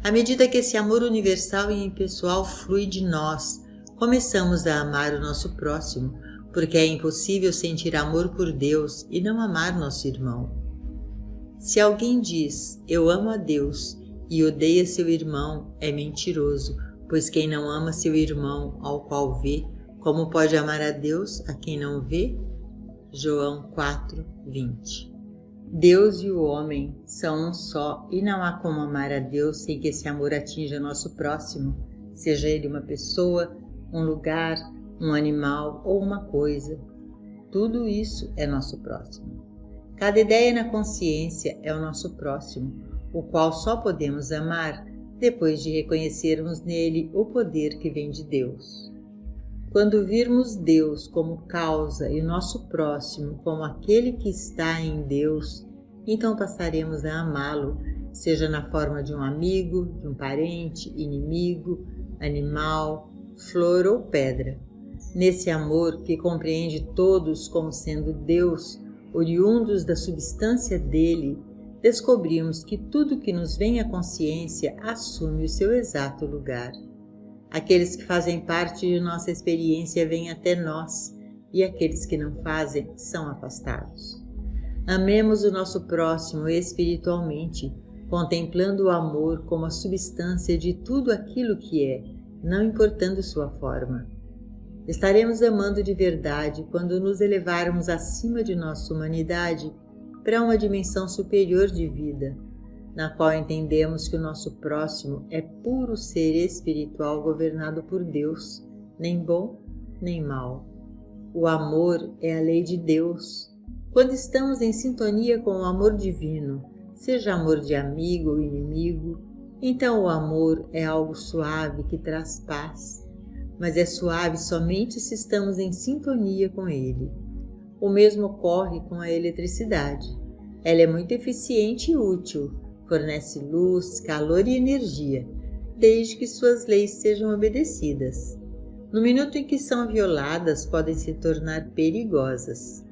À medida que esse amor universal e impessoal flui de nós, começamos a amar o nosso próximo, porque é impossível sentir amor por Deus e não amar nosso irmão. Se alguém diz, eu amo a Deus, e odeia seu irmão, é mentiroso, pois quem não ama seu irmão, ao qual vê, como pode amar a Deus a quem não vê? João 4:20. Deus e o homem são um só e não há como amar a Deus sem que esse amor atinja nosso próximo, seja ele uma pessoa, um lugar, um animal ou uma coisa. Tudo isso é nosso próximo. Cada ideia na consciência é o nosso próximo, o qual só podemos amar depois de reconhecermos nele o poder que vem de Deus. Quando virmos Deus como causa e o nosso próximo como aquele que está em Deus, então passaremos a amá-lo, seja na forma de um amigo, de um parente, inimigo, animal, flor ou pedra. Nesse amor que compreende todos como sendo Deus, oriundos da substância dele, descobrimos que tudo que nos vem à consciência assume o seu exato lugar. Aqueles que fazem parte de nossa experiência vêm até nós, e aqueles que não fazem são afastados. Amemos o nosso próximo espiritualmente, contemplando o amor como a substância de tudo aquilo que é, não importando sua forma. Estaremos amando de verdade quando nos elevarmos acima de nossa humanidade para uma dimensão superior de vida, na qual entendemos que o nosso próximo é puro ser espiritual governado por Deus, nem bom nem mal. O amor é a lei de Deus. Quando estamos em sintonia com o amor divino, seja amor de amigo ou inimigo, então o amor é algo suave que traz paz, mas é suave somente se estamos em sintonia com ele. O mesmo ocorre com a eletricidade. Ela é muito eficiente e útil, fornece luz, calor e energia, desde que suas leis sejam obedecidas. No minuto em que são violadas, podem se tornar perigosas.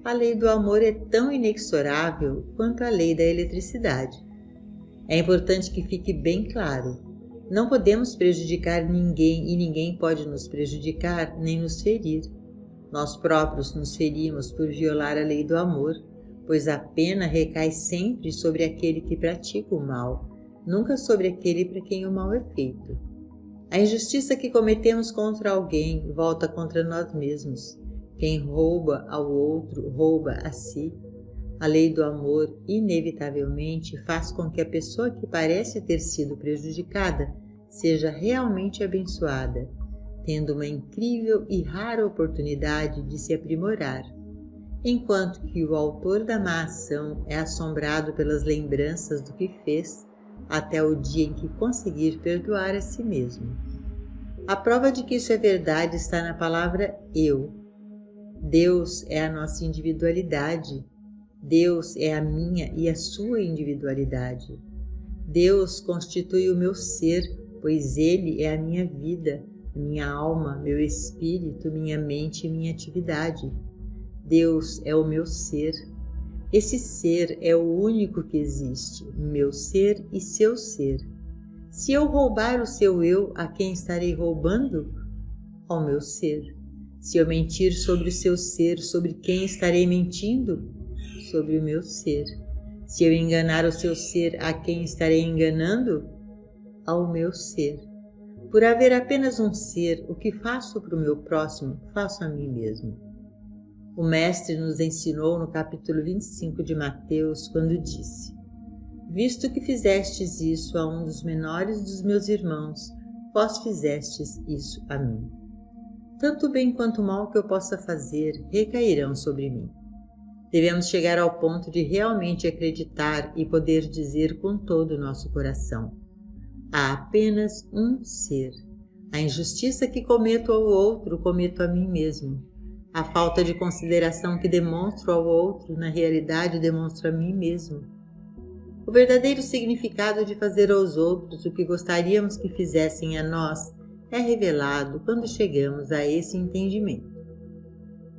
A lei do amor é tão inexorável quanto a lei da eletricidade. É importante que fique bem claro: não podemos prejudicar ninguém e ninguém pode nos prejudicar nem nos ferir. Nós próprios nos ferimos por violar a lei do amor, pois a pena recai sempre sobre aquele que pratica o mal, nunca sobre aquele para quem o mal é feito. A injustiça que cometemos contra alguém volta contra nós mesmos. Quem rouba ao outro, rouba a si. A lei do amor, inevitavelmente, faz com que a pessoa que parece ter sido prejudicada seja realmente abençoada, tendo uma incrível e rara oportunidade de se aprimorar, enquanto que o autor da má ação é assombrado pelas lembranças do que fez até o dia em que conseguir perdoar a si mesmo. A prova de que isso é verdade está na palavra eu. Deus é a nossa individualidade. Deus é a minha e a sua individualidade. Deus constitui o meu ser, pois Ele é a minha vida, minha alma, meu espírito, minha mente e minha atividade. Deus é o meu ser. Esse ser é o único que existe, meu ser e seu ser. Se eu roubar o seu eu, a quem estarei roubando? Ao meu ser. Se eu mentir sobre o seu ser, sobre quem estarei mentindo? Sobre o meu ser. Se eu enganar o seu ser, a quem estarei enganando? Ao meu ser. Por haver apenas um ser, o que faço para o meu próximo, faço a mim mesmo. O Mestre nos ensinou no capítulo 25 de Mateus, quando disse: visto que fizestes isso a um dos menores dos meus irmãos, vós fizestes isso a mim. Tanto o bem quanto o mal que eu possa fazer recairão sobre mim. Devemos chegar ao ponto de realmente acreditar e poder dizer com todo o nosso coração: há apenas um ser. A injustiça que cometo ao outro, cometo a mim mesmo. A falta de consideração que demonstro ao outro, na realidade demonstro a mim mesmo. O verdadeiro significado de fazer aos outros o que gostaríamos que fizessem a nós é revelado quando chegamos a esse entendimento.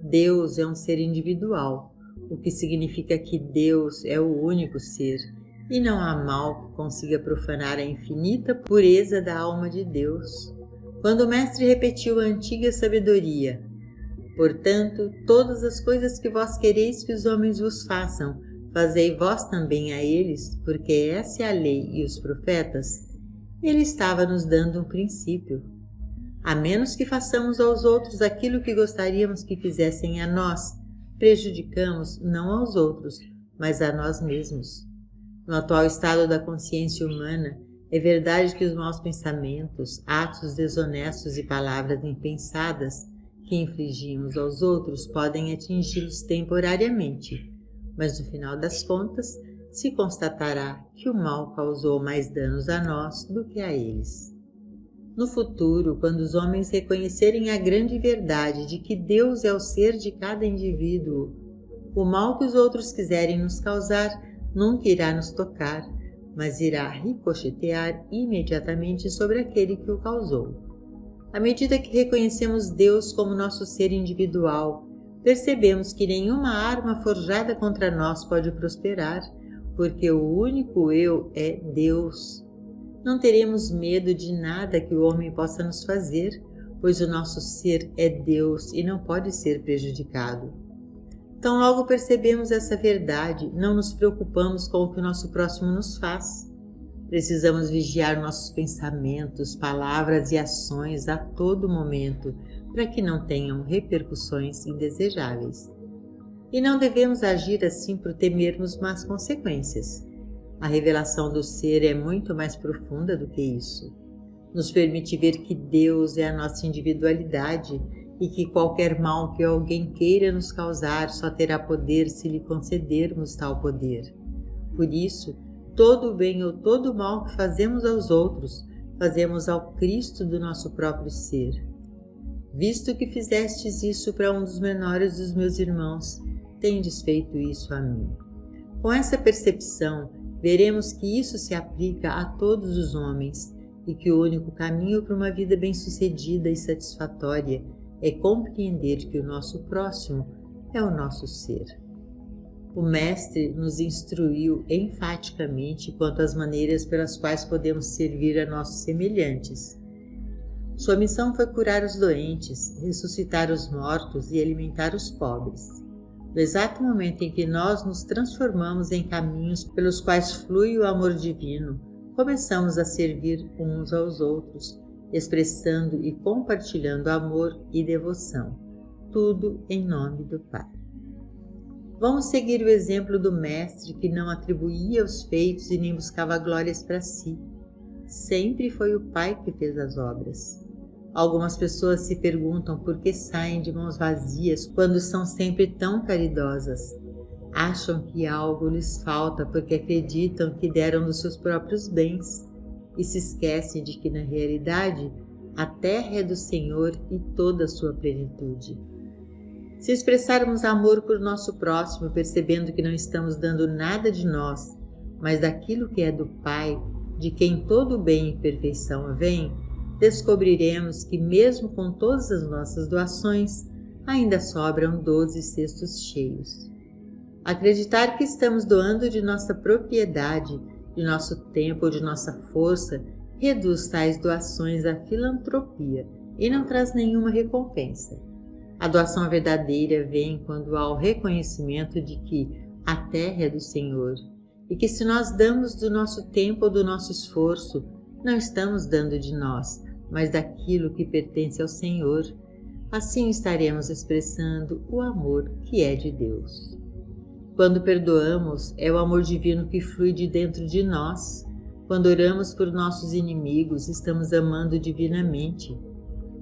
Deus é um ser individual, o que significa que Deus é o único ser, e não há mal que consiga profanar a infinita pureza da alma de Deus. Quando o Mestre repetiu a antiga sabedoria: portanto, todas as coisas que vós quereis que os homens vos façam, fazei vós também a eles, porque essa é a lei e os profetas, ele estava nos dando um princípio. A menos que façamos aos outros aquilo que gostaríamos que fizessem a nós, prejudicamos não aos outros, mas a nós mesmos. No atual estado da consciência humana, é verdade que os maus pensamentos, atos desonestos e palavras impensadas que infligimos aos outros podem atingi-los temporariamente, mas no final das contas se constatará que o mal causou mais danos a nós do que a eles. No futuro, quando os homens reconhecerem a grande verdade de que Deus é o ser de cada indivíduo, o mal que os outros quiserem nos causar nunca irá nos tocar, mas irá ricochetear imediatamente sobre aquele que o causou. À medida que reconhecemos Deus como nosso ser individual, percebemos que nenhuma arma forjada contra nós pode prosperar, porque o único eu é Deus. Não teremos medo de nada que o homem possa nos fazer, pois o nosso ser é Deus e não pode ser prejudicado. Tão logo percebemos essa verdade, não nos preocupamos com o que o nosso próximo nos faz. Precisamos vigiar nossos pensamentos, palavras e ações a todo momento, para que não tenham repercussões indesejáveis. E não devemos agir assim por temermos más consequências. A revelação do ser é muito mais profunda do que isso. Nos permite ver que Deus é a nossa individualidade e que qualquer mal que alguém queira nos causar só terá poder se lhe concedermos tal poder. Por isso, todo o bem ou todo o mal que fazemos aos outros, fazemos ao Cristo do nosso próprio ser. Visto que fizestes isso para um dos menores dos meus irmãos, tendes feito isso a mim. Com essa percepção, veremos que isso se aplica a todos os homens e que o único caminho para uma vida bem-sucedida e satisfatória é compreender que o nosso próximo é o nosso ser. O Mestre nos instruiu enfaticamente quanto às maneiras pelas quais podemos servir a nossos semelhantes. Sua missão foi curar os doentes, ressuscitar os mortos e alimentar os pobres. No exato momento em que nós nos transformamos em caminhos pelos quais flui o amor divino, começamos a servir uns aos outros, expressando e compartilhando amor e devoção, tudo em nome do Pai. Vamos seguir o exemplo do Mestre que não atribuía os feitos e nem buscava glórias para si. Sempre foi o Pai que fez as obras. Algumas pessoas se perguntam por que saem de mãos vazias quando são sempre tão caridosas. Acham que algo lhes falta porque acreditam que deram dos seus próprios bens e se esquecem de que, na realidade, a terra é do Senhor e toda a sua plenitude. Se expressarmos amor por nosso próximo, percebendo que não estamos dando nada de nós, mas daquilo que é do Pai, de quem todo o bem e perfeição vem, descobriremos que mesmo com todas as nossas doações, ainda sobram 12 cestos cheios. Acreditar que estamos doando de nossa propriedade, de nosso tempo ou de nossa força, reduz tais doações à filantropia e não traz nenhuma recompensa. A doação verdadeira vem quando há o reconhecimento de que a terra é do Senhor e que se nós damos do nosso tempo ou do nosso esforço, não estamos dando de nós, mas daquilo que pertence ao Senhor. Assim estaremos expressando o amor que é de Deus. Quando perdoamos, é o amor divino que flui de dentro de nós. Quando oramos por nossos inimigos, estamos amando divinamente.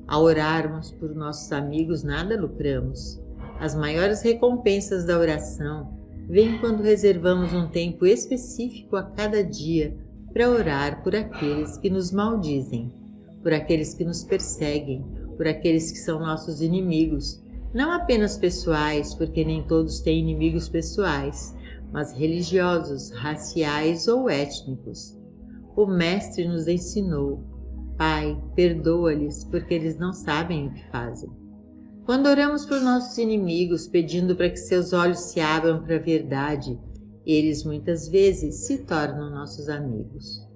Ao orarmos por nossos amigos, nada lucramos. As maiores recompensas da oração vêm quando reservamos um tempo específico a cada dia para orar por aqueles que nos maldizem, por aqueles que nos perseguem, por aqueles que são nossos inimigos, não apenas pessoais, porque nem todos têm inimigos pessoais, mas religiosos, raciais ou étnicos. O Mestre nos ensinou: Pai, perdoa-lhes, porque eles não sabem o que fazem. Quando oramos por nossos inimigos, pedindo para que seus olhos se abram para a verdade Eles muitas vezes se tornam nossos amigos.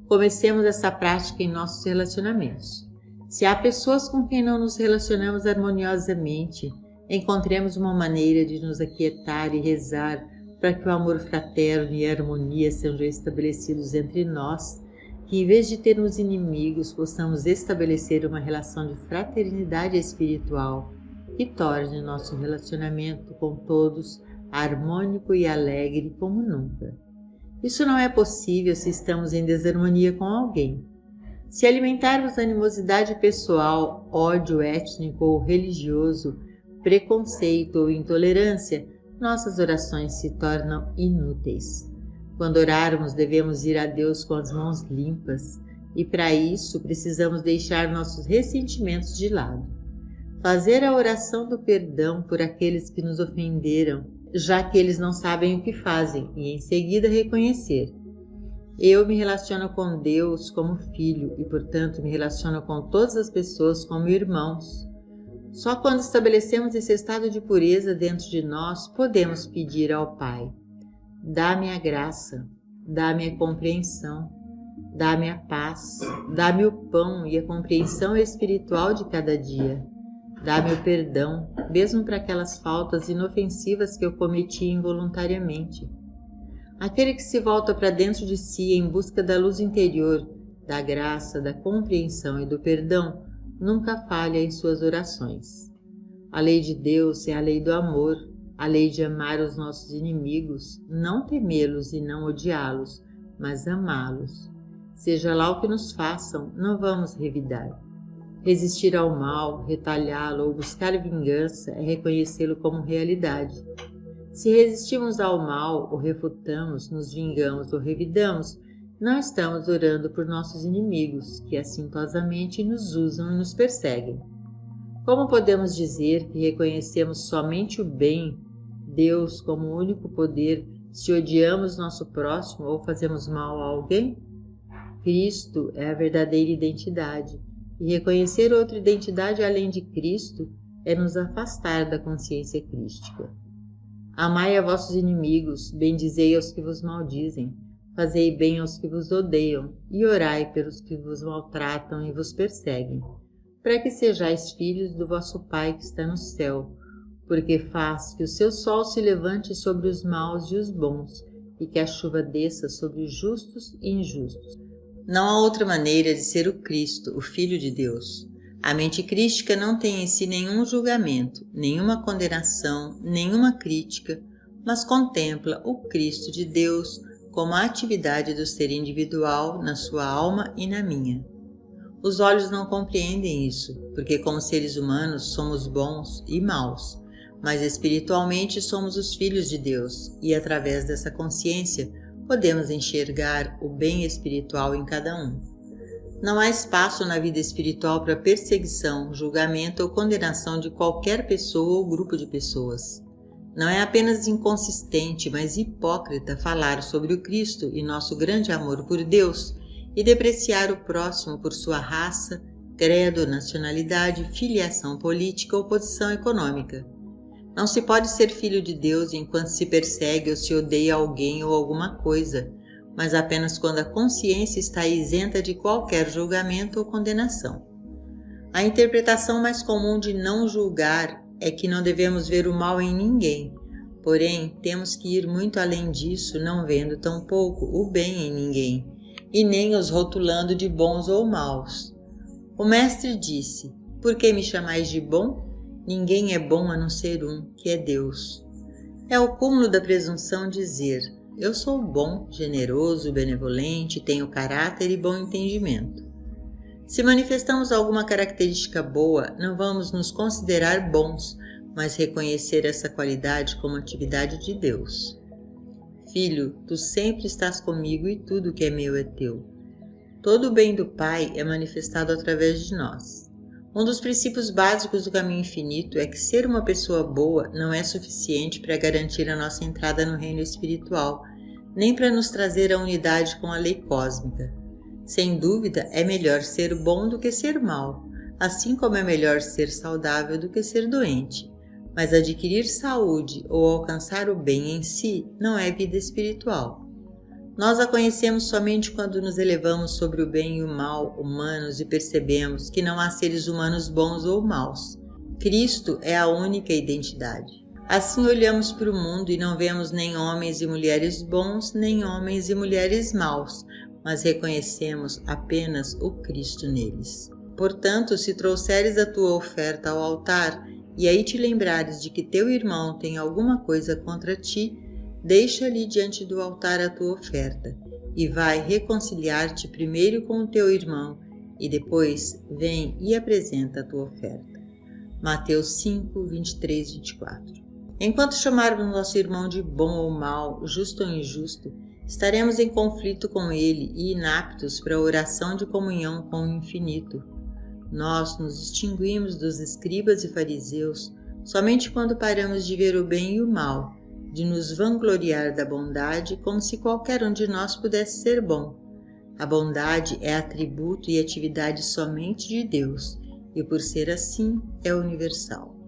Comecemos essa prática em nossos relacionamentos. Se há pessoas com quem não nos relacionamos harmoniosamente, encontremos uma maneira de nos aquietar e rezar para que o amor fraterno e a harmonia sejam estabelecidos entre nós, que em vez de termos inimigos, possamos estabelecer uma relação de fraternidade espiritual que torne nosso relacionamento com todos harmônico e alegre como nunca. Isso não é possível se estamos em desarmonia com alguém. Se alimentarmos animosidade pessoal, ódio étnico ou religioso, preconceito ou intolerância, nossas orações se tornam inúteis. Quando orarmos, devemos ir a Deus com as mãos limpas e, para isso, precisamos deixar nossos ressentimentos de lado. Fazer a oração do perdão por aqueles que nos ofenderam, já que eles não sabem o que fazem, e em seguida reconhecer: eu me relaciono com Deus como filho e, portanto, me relaciono com todas as pessoas como irmãos. Só quando estabelecemos esse estado de pureza dentro de nós, podemos pedir ao Pai: dá-me a graça, dá-me a compreensão, dá-me a paz, dá-me o pão e a compreensão espiritual de cada dia. Dá-me o perdão, mesmo para aquelas faltas inofensivas que eu cometi involuntariamente. Aquele que se volta para dentro de si em busca da luz interior, da graça, da compreensão e do perdão, nunca falha em suas orações. A lei de Deus é a lei do amor, a lei de amar os nossos inimigos, não temê-los e não odiá-los, mas amá-los. Seja lá o que nos façam, não vamos revidar. Resistir ao mal, retalhá-lo ou buscar vingança é reconhecê-lo como realidade. Se resistimos ao mal, o refutamos, nos vingamos ou revidamos, não estamos orando por nossos inimigos, que assintosamente nos usam e nos perseguem. Como podemos dizer que reconhecemos somente o bem, Deus como o único poder, se odiamos nosso próximo ou fazemos mal a alguém? Cristo é a verdadeira identidade. E reconhecer outra identidade além de Cristo é nos afastar da consciência crística. Amai a vossos inimigos, bendizei aos que vos maldizem, fazei bem aos que vos odeiam, e orai pelos que vos maltratam e vos perseguem, para que sejais filhos do vosso Pai que está no céu, porque faz que o seu sol se levante sobre os maus e os bons, e que a chuva desça sobre os justos e injustos. Não há outra maneira de ser o Cristo, o Filho de Deus. A mente crística não tem em si nenhum julgamento, nenhuma condenação, nenhuma crítica, mas contempla o Cristo de Deus como a atividade do ser individual na sua alma e na minha. Os olhos não compreendem isso, porque como seres humanos somos bons e maus, mas espiritualmente somos os filhos de Deus e através dessa consciência podemos enxergar o bem espiritual em cada um. Não há espaço na vida espiritual para perseguição, julgamento ou condenação de qualquer pessoa ou grupo de pessoas. Não é apenas inconsistente, mas hipócrita falar sobre o Cristo e nosso grande amor por Deus e depreciar o próximo por sua raça, credo, nacionalidade, filiação política ou posição econômica. Não se pode ser filho de Deus enquanto se persegue ou se odeia alguém ou alguma coisa, mas apenas quando a consciência está isenta de qualquer julgamento ou condenação. A interpretação mais comum de não julgar é que não devemos ver o mal em ninguém, porém temos que ir muito além disso, não vendo tampouco o bem em ninguém, e nem os rotulando de bons ou maus. O Mestre disse: "Por que me chamais de bom? Ninguém é bom a não ser um, que é Deus." É o cúmulo da presunção dizer: eu sou bom, generoso, benevolente, tenho caráter e bom entendimento. Se manifestamos alguma característica boa, não vamos nos considerar bons, mas reconhecer essa qualidade como atividade de Deus. Filho, tu sempre estás comigo e tudo que é meu é teu. Todo o bem do Pai é manifestado através de nós. Um dos princípios básicos do caminho infinito é que ser uma pessoa boa não é suficiente para garantir a nossa entrada no reino espiritual, nem para nos trazer a unidade com a lei cósmica. Sem dúvida, é melhor ser bom do que ser mau, assim como é melhor ser saudável do que ser doente. Mas adquirir saúde ou alcançar o bem em si não é vida espiritual. Nós a conhecemos somente quando nos elevamos sobre o bem e o mal humanos e percebemos que não há seres humanos bons ou maus. Cristo é a única identidade. Assim olhamos para o mundo e não vemos nem homens e mulheres bons, nem homens e mulheres maus, mas reconhecemos apenas o Cristo neles. Portanto, se trouxeres a tua oferta ao altar e aí te lembrares de que teu irmão tem alguma coisa contra ti, deixa ali diante do altar a tua oferta e vai reconciliar-te primeiro com o teu irmão e depois vem e apresenta a tua oferta. Mateus 5, 23, 24. Enquanto chamarmos nosso irmão de bom ou mau, justo ou injusto, estaremos em conflito com ele e inaptos para a oração de comunhão com o infinito. Nós nos distinguimos dos escribas e fariseus somente quando paramos de ver o bem e o mal, de nos vangloriar da bondade como se qualquer um de nós pudesse ser bom. A bondade é atributo e atividade somente de Deus, e por ser assim, é universal.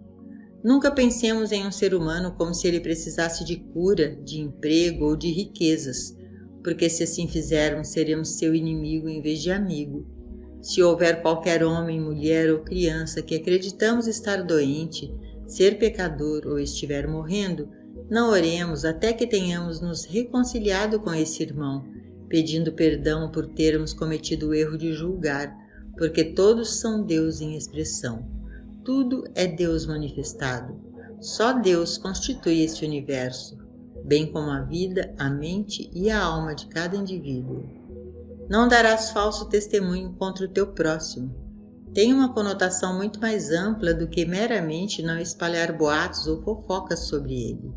Nunca pensemos em um ser humano como se ele precisasse de cura, de emprego ou de riquezas, porque se assim fizermos, seremos seu inimigo em vez de amigo. Se houver qualquer homem, mulher ou criança que acreditamos estar doente, ser pecador ou estiver morrendo, não oremos até que tenhamos nos reconciliado com esse irmão, pedindo perdão por termos cometido o erro de julgar, porque todos são Deus em expressão. Tudo é Deus manifestado. Só Deus constitui este universo, bem como a vida, a mente e a alma de cada indivíduo. Não darás falso testemunho contra o teu próximo. Tem uma conotação muito mais ampla do que meramente não espalhar boatos ou fofocas sobre ele.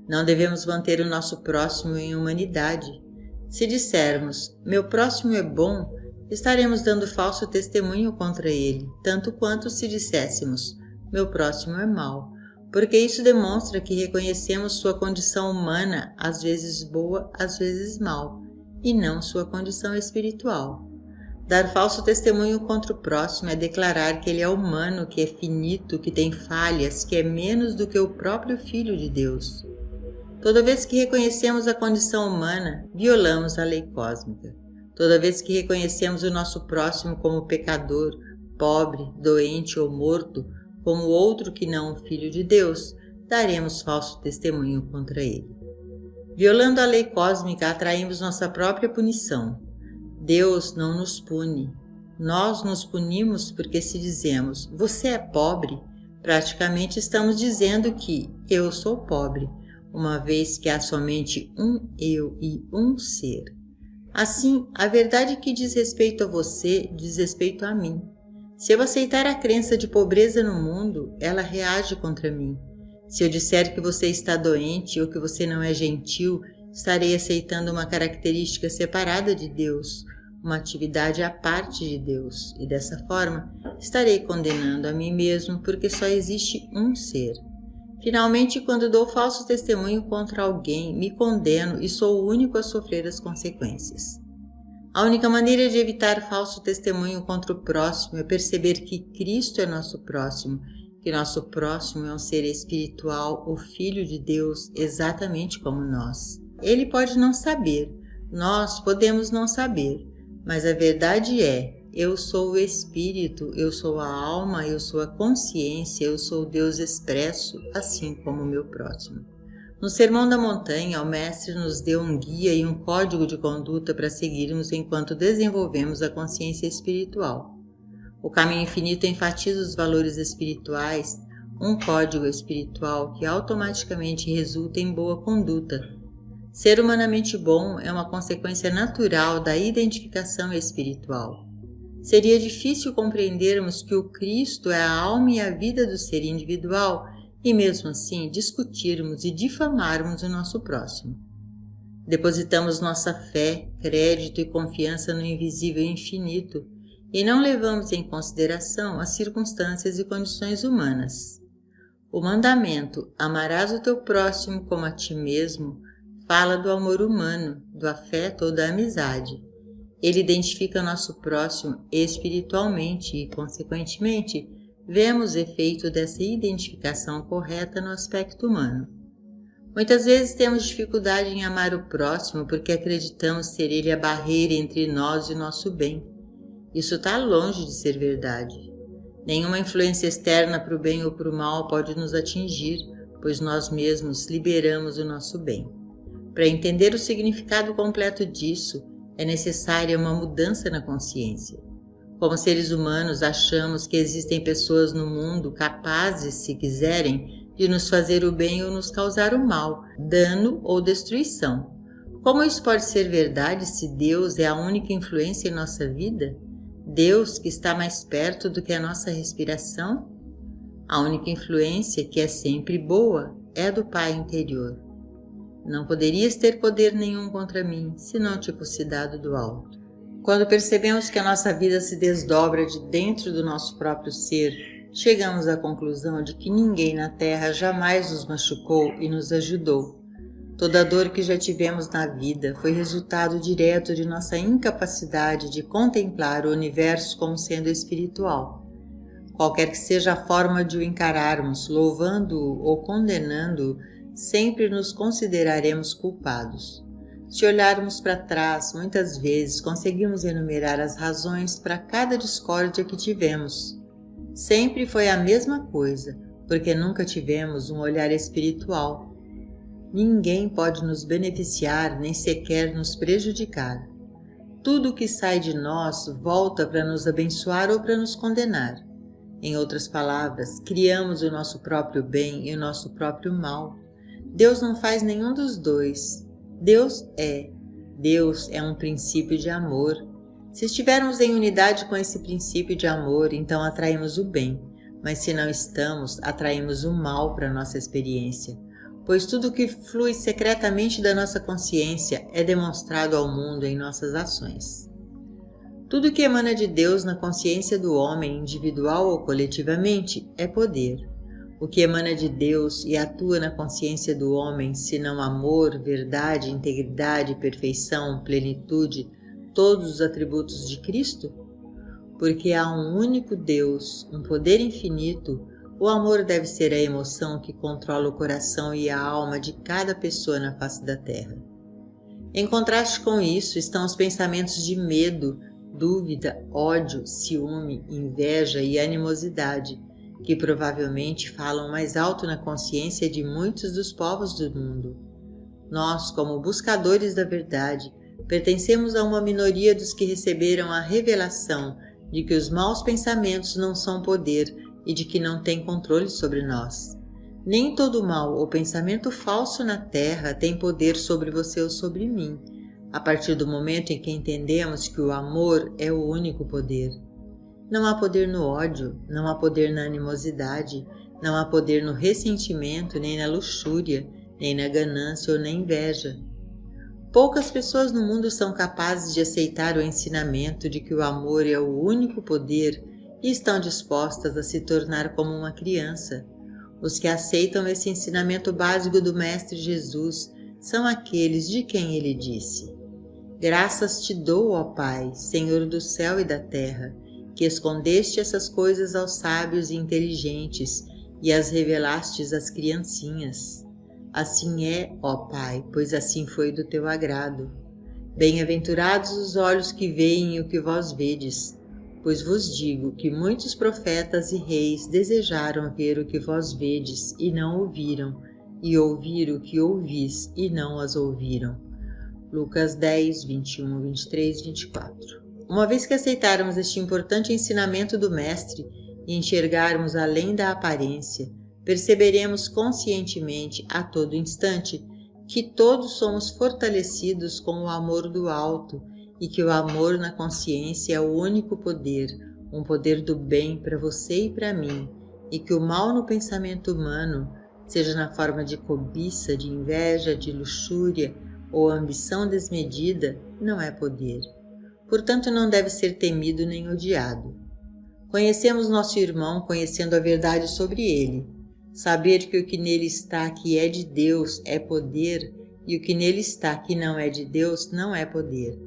Não devemos manter o nosso próximo em humanidade. Se dissermos, meu próximo é bom, estaremos dando falso testemunho contra ele, tanto quanto se disséssemos, meu próximo é mau, porque isso demonstra que reconhecemos sua condição humana, às vezes boa, às vezes mal, e não sua condição espiritual. Dar falso testemunho contra o próximo é declarar que ele é humano, que é finito, que tem falhas, que é menos do que o próprio Filho de Deus. Toda vez que reconhecemos a condição humana, violamos a lei cósmica. Toda vez que reconhecemos o nosso próximo como pecador, pobre, doente ou morto, como outro que não o Filho de Deus, daremos falso testemunho contra ele. Violando a lei cósmica, atraímos nossa própria punição. Deus não nos pune. Nós nos punimos porque se dizemos, você é pobre, praticamente estamos dizendo que eu sou pobre, uma vez que há somente um eu e um ser. Assim, a verdade que diz respeito a você, diz respeito a mim. Se eu aceitar a crença de pobreza no mundo, ela reage contra mim. Se eu disser que você está doente ou que você não é gentil, estarei aceitando uma característica separada de Deus, uma atividade à parte de Deus, e dessa forma estarei condenando a mim mesmo porque só existe um ser. Finalmente, quando dou falso testemunho contra alguém, me condeno e sou o único a sofrer as consequências. A única maneira de evitar falso testemunho contra o próximo é perceber que Cristo é nosso próximo, que nosso próximo é um ser espiritual, o Filho de Deus, exatamente como nós. Ele pode não saber, nós podemos não saber, mas a verdade é, eu sou o Espírito, eu sou a alma, eu sou a consciência, eu sou Deus expresso, assim como o meu próximo. No Sermão da Montanha, o Mestre nos deu um guia e um código de conduta para seguirmos enquanto desenvolvemos a consciência espiritual. O caminho infinito enfatiza os valores espirituais, um código espiritual que automaticamente resulta em boa conduta. Ser humanamente bom é uma consequência natural da identificação espiritual. Seria difícil compreendermos que o Cristo é a alma e a vida do ser individual e mesmo assim discutirmos e difamarmos o nosso próximo. Depositamos nossa fé, crédito e confiança no invisível infinito e não levamos em consideração as circunstâncias e condições humanas. O mandamento, amarás o teu próximo como a ti mesmo, fala do amor humano, do afeto ou da amizade. Ele identifica nosso próximo espiritualmente e, consequentemente, vemos o efeito dessa identificação correta no aspecto humano. Muitas vezes temos dificuldade em amar o próximo porque acreditamos ser ele a barreira entre nós e o nosso bem. Isso está longe de ser verdade. Nenhuma influência externa para o bem ou para o mal pode nos atingir, pois nós mesmos liberamos o nosso bem. Para entender o significado completo disso, é necessária uma mudança na consciência. Como seres humanos, achamos que existem pessoas no mundo capazes, se quiserem, de nos fazer o bem ou nos causar o mal, dano ou destruição. Como isso pode ser verdade se Deus é a única influência em nossa vida? Deus, que está mais perto do que a nossa respiração? A única influência, que é sempre boa, é a do Pai interior. Não poderias ter poder nenhum contra mim, se não te fosse dado do alto. Quando percebemos que a nossa vida se desdobra de dentro do nosso próprio ser, chegamos à conclusão de que ninguém na Terra jamais nos machucou e nos ajudou. Toda a dor que já tivemos na vida foi resultado direto de nossa incapacidade de contemplar o universo como sendo espiritual. Qualquer que seja a forma de o encararmos, louvando-o ou condenando-o, sempre nos consideraremos culpados. Se olharmos para trás, muitas vezes conseguimos enumerar as razões para cada discórdia que tivemos. Sempre foi a mesma coisa, porque nunca tivemos um olhar espiritual. Ninguém pode nos beneficiar nem sequer nos prejudicar. Tudo o que sai de nós volta para nos abençoar ou para nos condenar. Em outras palavras, criamos o nosso próprio bem e o nosso próprio mal. Deus não faz nenhum dos dois. Deus é um princípio de amor. Se estivermos em unidade com esse princípio de amor, então atraímos o bem, mas se não estamos, atraímos o mal para a nossa experiência, pois tudo que flui secretamente da nossa consciência é demonstrado ao mundo em nossas ações. Tudo que emana de Deus na consciência do homem, individual ou coletivamente, é poder. O que emana de Deus e atua na consciência do homem, senão amor, verdade, integridade, perfeição, plenitude, todos os atributos de Cristo? Porque há um único Deus, um poder infinito, o amor deve ser a emoção que controla o coração e a alma de cada pessoa na face da terra. Em contraste com isso estão os pensamentos de medo, dúvida, ódio, ciúme, inveja e animosidade, que provavelmente falam mais alto na consciência de muitos dos povos do mundo. Nós, como buscadores da verdade, pertencemos a uma minoria dos que receberam a revelação de que os maus pensamentos não são poder e de que não têm controle sobre nós. Nem todo mal ou pensamento falso na terra tem poder sobre você ou sobre mim, a partir do momento em que entendemos que o amor é o único poder. Não há poder no ódio, não há poder na animosidade, não há poder no ressentimento, nem na luxúria, nem na ganância ou na inveja. Poucas pessoas no mundo são capazes de aceitar o ensinamento de que o amor é o único poder e estão dispostas a se tornar como uma criança. Os que aceitam esse ensinamento básico do Mestre Jesus são aqueles de quem ele disse: Graças te dou, ó Pai, Senhor do céu e da terra, que escondeste essas coisas aos sábios e inteligentes e as revelastes às criancinhas. Assim é, ó Pai, pois assim foi do teu agrado. Bem-aventurados os olhos que veem o que vós vedes, pois vos digo que muitos profetas e reis desejaram ver o que vós vedes e não ouviram, e ouvir o que ouvis e não as ouviram. Lucas 10, 21, 23, 24. Uma vez que aceitarmos este importante ensinamento do Mestre e enxergarmos além da aparência, perceberemos conscientemente a todo instante que todos somos fortalecidos com o amor do alto e que o amor na consciência é o único poder, um poder do bem para você e para mim, e que o mal no pensamento humano, seja na forma de cobiça, de inveja, de luxúria ou ambição desmedida, não é poder. Portanto, não deve ser temido nem odiado. Conhecemos nosso irmão conhecendo a verdade sobre ele. Saber que o que nele está que é de Deus é poder e o que nele está que não é de Deus não é poder.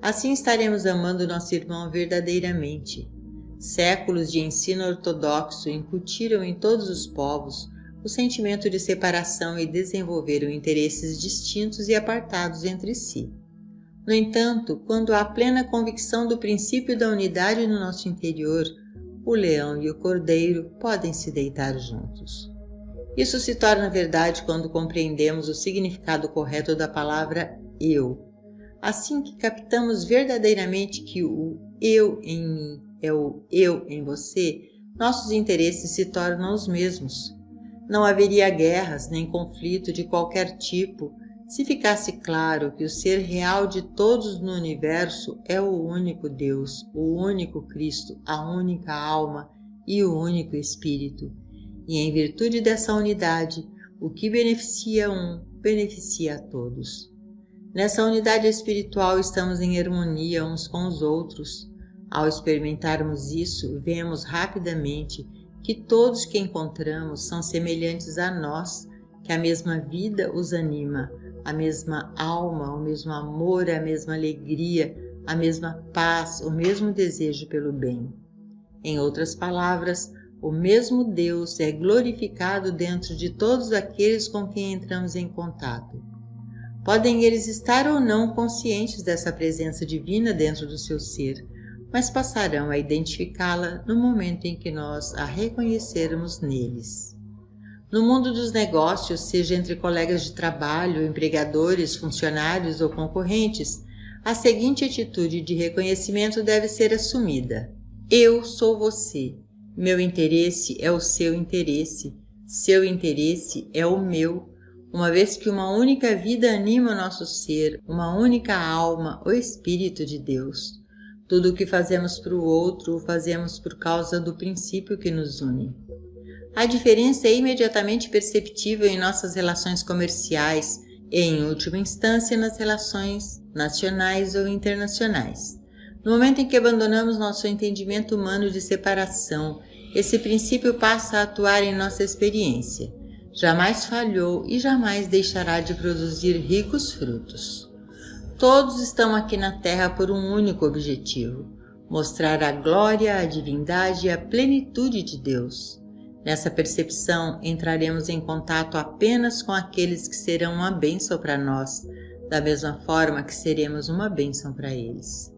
Assim estaremos amando nosso irmão verdadeiramente. Séculos de ensino ortodoxo incutiram em todos os povos o sentimento de separação e desenvolveram interesses distintos e apartados entre si. No entanto, quando há plena convicção do princípio da unidade no nosso interior, o leão e o cordeiro podem se deitar juntos. Isso se torna verdade quando compreendemos o significado correto da palavra eu. Assim que captamos verdadeiramente que o eu em mim é o eu em você, nossos interesses se tornam os mesmos. Não haveria guerras nem conflito de qualquer tipo se ficasse claro que o ser real de todos no universo é o único Deus, o único Cristo, a única alma e o único Espírito. E em virtude dessa unidade, o que beneficia um, beneficia a todos. Nessa unidade espiritual estamos em harmonia uns com os outros. Ao experimentarmos isso, vemos rapidamente que todos que encontramos são semelhantes a nós, que a mesma vida os anima, a mesma alma, o mesmo amor, a mesma alegria, a mesma paz, o mesmo desejo pelo bem. Em outras palavras, o mesmo Deus é glorificado dentro de todos aqueles com quem entramos em contato. Podem eles estar ou não conscientes dessa presença divina dentro do seu ser, mas passarão a identificá-la no momento em que nós a reconhecermos neles. No mundo dos negócios, seja entre colegas de trabalho, empregadores, funcionários ou concorrentes, a seguinte atitude de reconhecimento deve ser assumida. Eu sou você. Meu interesse é o seu interesse. Seu interesse é o meu. Uma vez que uma única vida anima o nosso ser, uma única alma, o Espírito de Deus. Tudo o que fazemos para o outro, o fazemos por causa do princípio que nos une. A diferença é imediatamente perceptível em nossas relações comerciais e, em última instância, nas relações nacionais ou internacionais. No momento em que abandonamos nosso entendimento humano de separação, esse princípio passa a atuar em nossa experiência. Jamais falhou e jamais deixará de produzir ricos frutos. Todos estão aqui na Terra por um único objetivo: mostrar a glória, a divindade e a plenitude de Deus. Nessa percepção, entraremos em contato apenas com aqueles que serão uma bênção para nós, da mesma forma que seremos uma bênção para eles.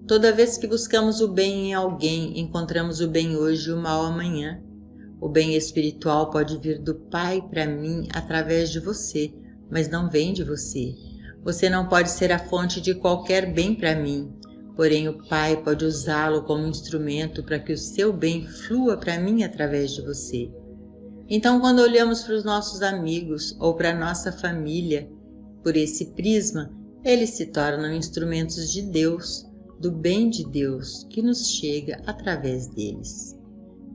Toda vez que buscamos o bem em alguém, encontramos o bem hoje e o mal amanhã. O bem espiritual pode vir do Pai para mim através de você, mas não vem de você. Você não pode ser a fonte de qualquer bem para mim, porém o Pai pode usá-lo como instrumento para que o seu bem flua para mim através de você. Então, quando olhamos para os nossos amigos ou para a nossa família, por esse prisma, eles se tornam instrumentos de Deus, do bem de Deus que nos chega através deles.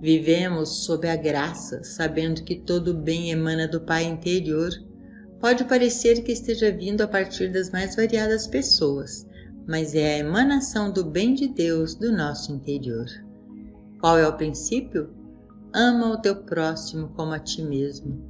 Vivemos sob a graça, sabendo que todo bem emana do Pai interior. Pode parecer que esteja vindo a partir das mais variadas pessoas, mas é a emanação do bem de Deus do nosso interior. Qual é o princípio? Ama o teu próximo como a ti mesmo.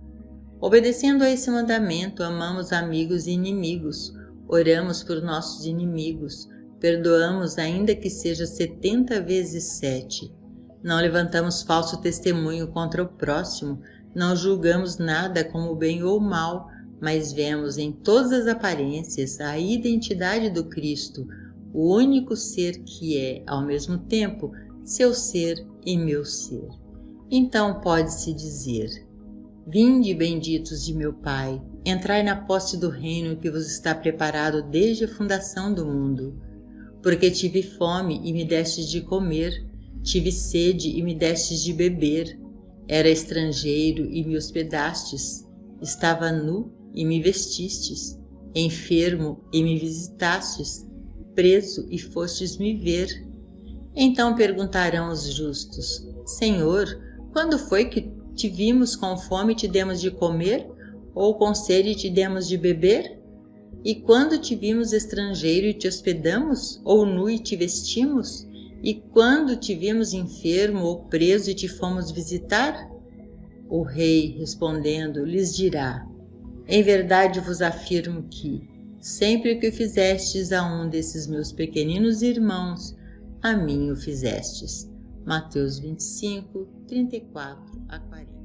Obedecendo a esse mandamento, amamos amigos e inimigos, oramos por nossos inimigos, perdoamos ainda que seja 70 vezes 7. Não levantamos falso testemunho contra o próximo, não julgamos nada como bem ou mal, mas vemos em todas as aparências a identidade do Cristo, o único ser que é, ao mesmo tempo, seu ser e meu ser. Então pode-se dizer: Vinde, benditos de meu Pai, entrai na posse do reino que vos está preparado desde a fundação do mundo. Porque tive fome e me destes de comer, tive sede e me destes de beber, era estrangeiro e me hospedastes, estava nu e me vestistes, enfermo e me visitastes, preso e fostes me ver. Então perguntarão os justos: Senhor, quando foi que te vimos com fome e te demos de comer, ou com sede e te demos de beber? E quando te vimos estrangeiro e te hospedamos, ou nu e te vestimos? E quando te vimos enfermo ou preso e te fomos visitar? O rei, respondendo, lhes dirá: Em verdade vos afirmo que, sempre que o fizestes a um desses meus pequeninos irmãos, a mim o fizestes. Mateus 25, 34 a 40.